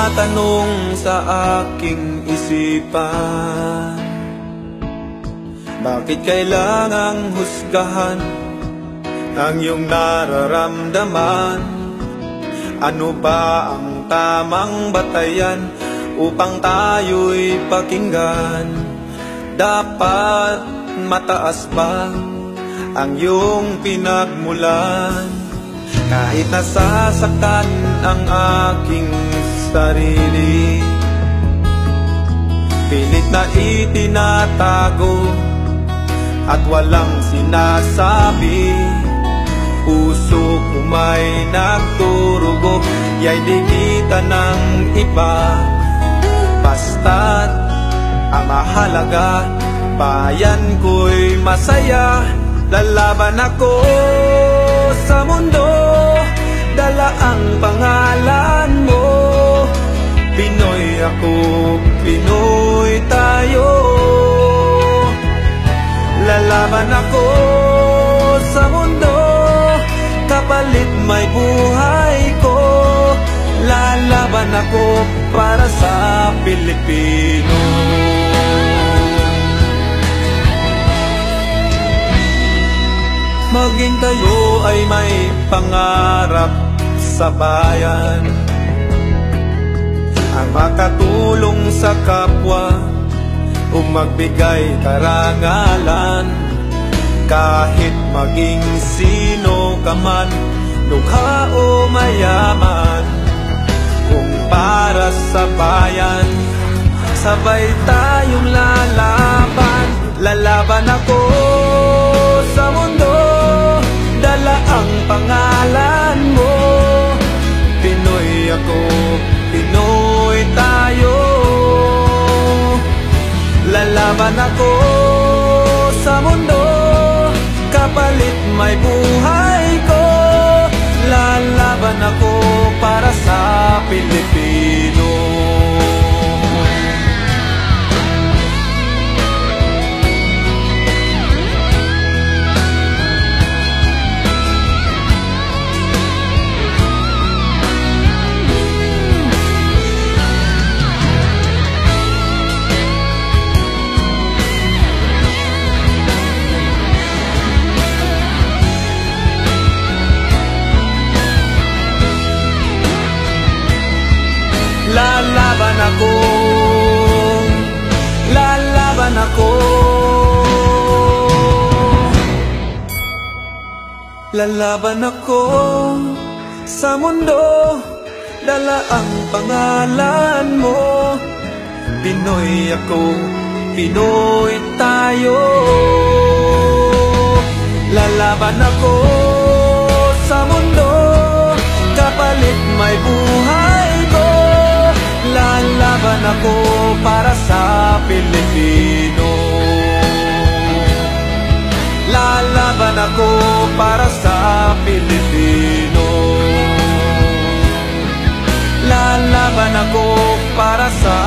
Tumatanong sa aking isipan, bakit kailangang husgahan ang iyong nararamdaman? Ano ba ang tamang batayan upang tayo'y pakinggan? Dapat mataas ba ang iyong pinagmulan? Kahit nasasaktan ang aking sarili, pilit na itinatago at walang sinasabi. Puso ko may nagturugo, ya'y di kita ng iba. Basta't ang mahalaga, bayan ko'y masaya. Lalaban ako sa mundo, dala ang pangalan mo. Pinoy ako, Pinoy tayo. Lalaban ako sa mundo, kapalit may buhay ko. Lalaban ako para sa Pilipino. Maging tayo ay may pangarap sa bayan, ang makatulong sa kapwa o magbigay karangalan. Kahit maging sino ka man, lukha o mayaman, kung para sa bayan, sabay tayong lalaban. Lalaban ako sa mundo, dala ang pangalan mo. Pinoy ako, Pinoy tayo. Lalaban ako sa mundo, kapalit may buhay ko. Lalaban ako para sa Pilipino. Lalaban ako, lalaban ako. Lalaban ako sa mundo, dala ang pangalan mo. Pinoy ako, Pinoy tayo. Lalaban ako sa mundo, kapalit may buhay ko. Lalaban ako para sa Pilipino. Lalaban ako para sa Pilipino. Lalaban ako para sa